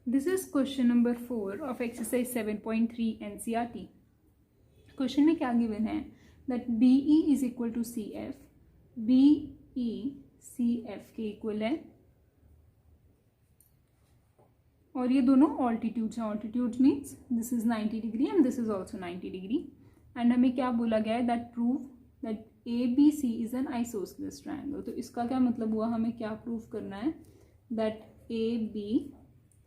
This is question number 4 of exercise 7.3 NCERT. Question में क्या given है that BE is equal to CF, BE CF के equal है और ये दोनों ऑल्टीट्यूड्स हैं. Altitudes means this is 90 degree and this is also 90 degree. And हमें क्या बोला गया है that prove that ABC is an isosceles triangle. तो इसका क्या मतलब हुआ, हमें क्या प्रूव करना है that AB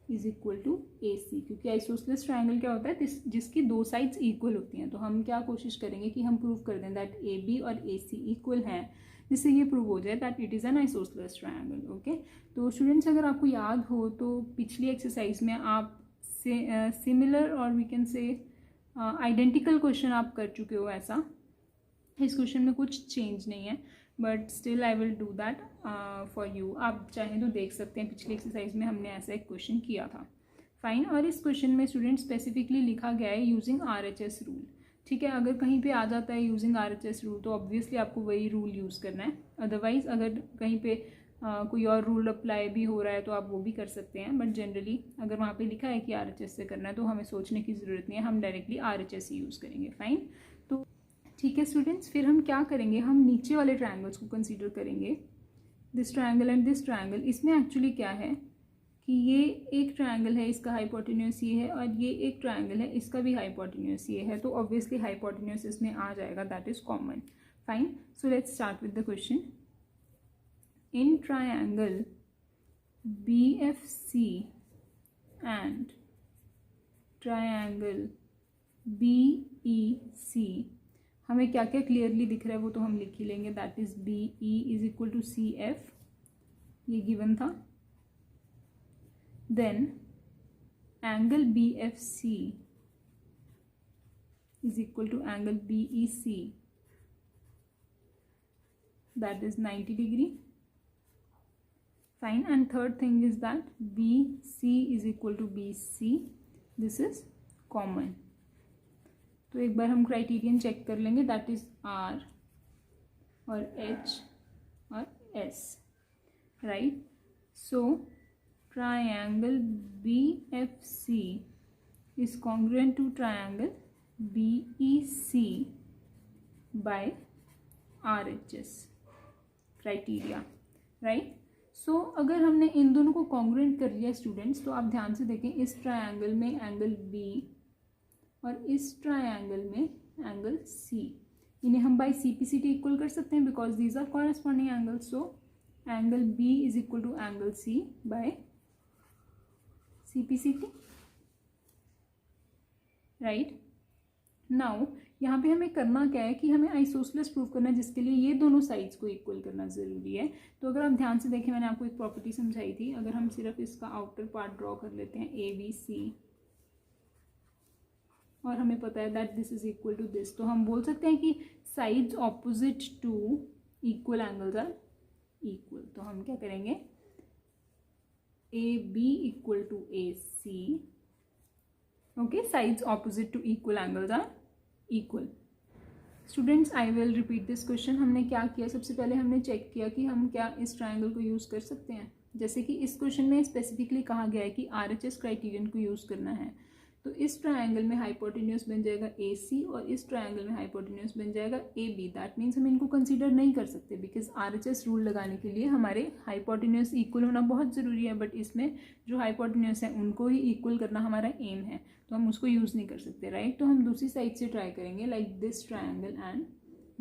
is equal to AC, क्योंकि आइसोसेलेस ट्रायंगल क्या होता है जिसकी दो साइड्स इक्वल होती हैं. तो हम क्या कोशिश करेंगे कि हम प्रूव कर दें दैट AB और AC इक्वल हैं, जिससे ये प्रूव हो जाए that it is an isosceles triangle. Okay, तो स्टूडेंट्स अगर आपको याद हो तो पिछली एक्सरसाइज में आप सिमिलर और we can say identical question आप कर चुके हो. ऐसा इस क्वेश्चन में कुछ चेंज नहीं है, but still I will do that for you. आप चाहें तो देख सकते हैं, पिछली एक्सरसाइज में हमने ऐसा एक क्वेश्चन किया था. फाइन. और इस क्वेश्चन में स्टूडेंट स्पेसिफिकली लिखा गया है यूजिंग RHS रूल. ठीक है, अगर कहीं पे आ जाता है यूजिंग RHS रूल तो ऑब्वियसली आपको वही रूल यूज़ करना है. अदरवाइज अगर कहीं पे कोई और रूल अप्लाई भी हो रहा है तो आप वो भी कर सकते हैं, बट जनरली अगर वहाँ पे लिखा है कि RHS से करना है तो हमें सोचने की ज़रूरत नहीं है, हम डायरेक्टली RHS ही यूज़ करेंगे. फाइन. तो ठीक है स्टूडेंट्स, फिर हम क्या करेंगे, हम नीचे वाले ट्रायंगल्स को कंसीडर करेंगे, this triangle and this triangle. इसमें एक्चुअली क्या है कि ये एक ट्रायंगल है, इसका हाइपोटेन्यूस ये है, और ये एक ट्रायंगल है, इसका भी हाइपोटेन्यूस ये है. तो ऑब्वियसली हाइपोटेन्यूस इसमें आ जाएगा, that is common. Fine. So let's start with the question. In triangle BFC and triangle BEC हमें क्या क्या क्लियरली दिख रहा है वो तो हम लिख ही लेंगे. That is BE is equal to CF, ये गिवन था. then angle BFC is equal to angle BEC, that is 90 degree. Fine. And third thing is that BC is equal to BC, this is common. तो एक बार हम criterion check कर लेंगे, that is R और H और S, right. So triangle BFC is congruent to triangle BEC by RHS criteria, right? So अगर हमने इन दोनों को congruent कर लिया स्टूडेंट्स, तो आप ध्यान से देखें, इस ट्रायंगल में एंगल B और इस ट्रायंगल में एंगल C, इन्हें हम बाई CPCT इक्वल कर सकते हैं because these are corresponding angles. So angle B is equal to angle C by CPCT, right. Now यहाँ पे हमें करना क्या है कि हमें आइसोसेलेस प्रूव करना है, जिसके लिए ये दोनों साइड्स को इक्वल करना ज़रूरी है. तो अगर आप ध्यान से देखें, मैंने आपको एक प्रॉपर्टी समझाई थी. अगर हम सिर्फ इसका आउटर पार्ट ड्रॉ कर लेते हैं ABC और हमें पता है that this is equal to this, तो हम बोल सकते हैं कि sides opposite to equal angles are equal. तो हम क्या करेंगे, AB equal to AC. Okay, sides opposite to equal angles are equal. Students, I will repeat this question. हमने क्या किया, सबसे पहले हमने चेक किया कि हम क्या इस ट्रायंगल को यूज़ कर सकते हैं. जैसे कि इस क्वेश्चन में स्पेसिफिकली कहा गया है कि RHS क्राइटेरियन को यूज़ करना है. तो इस ट्रायंगल में हाइपोटेन्यूस बन जाएगा AC और इस ट्रायंगल में हाइपोटेन्यूस बन जाएगा AB. दैट मीन्स हम इनको कंसीडर नहीं कर सकते बिकॉज RHS रूल लगाने के लिए हमारे हाइपोटेन्यूस इक्वल होना बहुत ज़रूरी है, बट इसमें जो हाइपोटेन्यूस है उनको ही इक्वल करना हमारा एम है, तो हम उसको यूज़ नहीं कर सकते, राइट. तो हम दूसरी साइड से ट्राई करेंगे, like this triangle and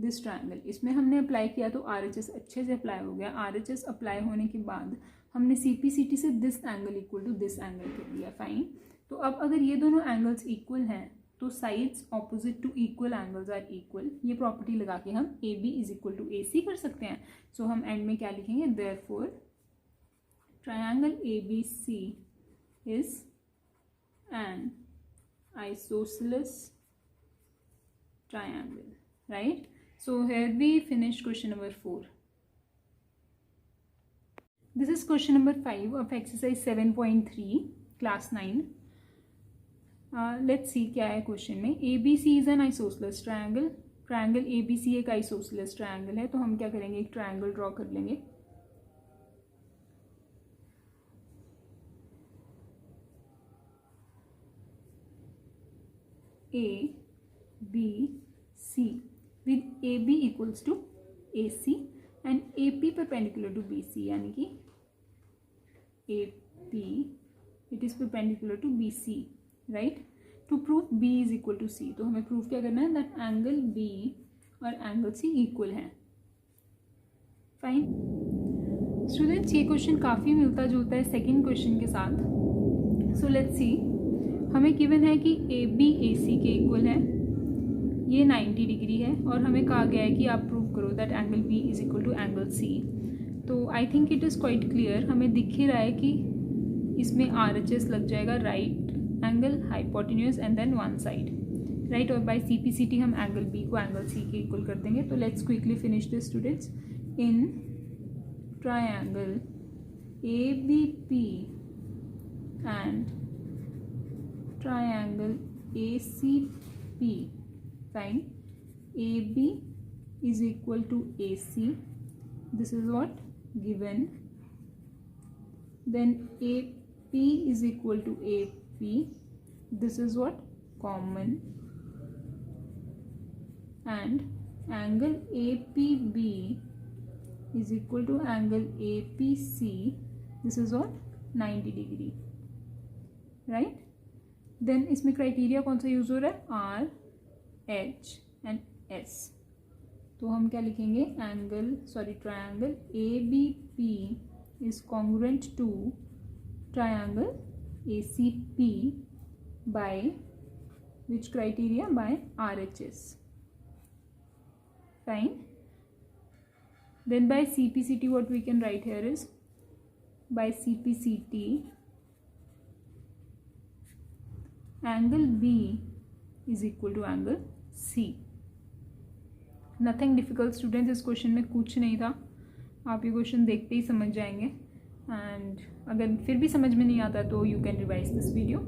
this triangle. इसमें हमने अप्लाई किया तो RHS अच्छे से अप्लाई हो गया. RHS अप्लाई होने के बाद हमने CPCT से this angle equal to this angle कर दिया. फाइन. तो अब अगर ये दोनों एंगल्स इक्वल हैं तो sides opposite to equal angles are equal. ये प्रॉपर्टी लगा के हम AB is equal to AC कर सकते हैं. सो हम एंड में क्या लिखेंगे, therefore triangle ABC is an isosceles triangle, right? So here we finish question number 4. This is question number 5 of exercise 7.3 class 9. Let's see क्या है क्वेश्चन में. ABC is an isosceles triangle. Triangle ABC एक isosceles triangle है, तो हम क्या करेंगे, एक ट्रायंगल ड्रॉ कर लेंगे. ABC with AB equals to AC and AP perpendicular to BC, यानी कि AP it is perpendicular to BC, right? To prove B is equal to C, तो हमें प्रूव क्या करना है that एंगल B और एंगल C इक्वल है. Fine students, ये क्वेश्चन काफ़ी मिलता जुलता है सेकंड क्वेश्चन के साथ. सो लेट्स सी, हमें गिवन है कि AB AC के इक्वल है, ये 90 डिग्री है और हमें कहा गया है कि आप प्रूव करो that angle B is equal to angle C. तो I think it is quite clear, हमें दिख ही रहा है कि इसमें RHS लग जाएगा, right angle hypotenuse and then one side, right. और बाय CPCT हम एंगल B को एंगल C के इक्वल कर देंगे. तो let's quickly finish this students. In triangle ABP and triangle ACP, fine, AB is equal to AC, this is what given. Then AP is equal to AP, this is what common. And angle APB is equal to angle APC, this is what 90 degree, right. Then इसमें criteria कौन सा use हो रहा है, R, H and S. तो हम क्या लिखेंगे, triangle ABP is congruent to triangle ACP by which criteria, by RHS. Fine. Then by CPCT what we can write here is, by CPCT angle B is equal to angle C. Nothing difficult students, इस question में कुछ नहीं था, आप ये question देखते ही समझ जाएंगे. एंड अगर फिर भी समझ में नहीं आता तो you can revise this video.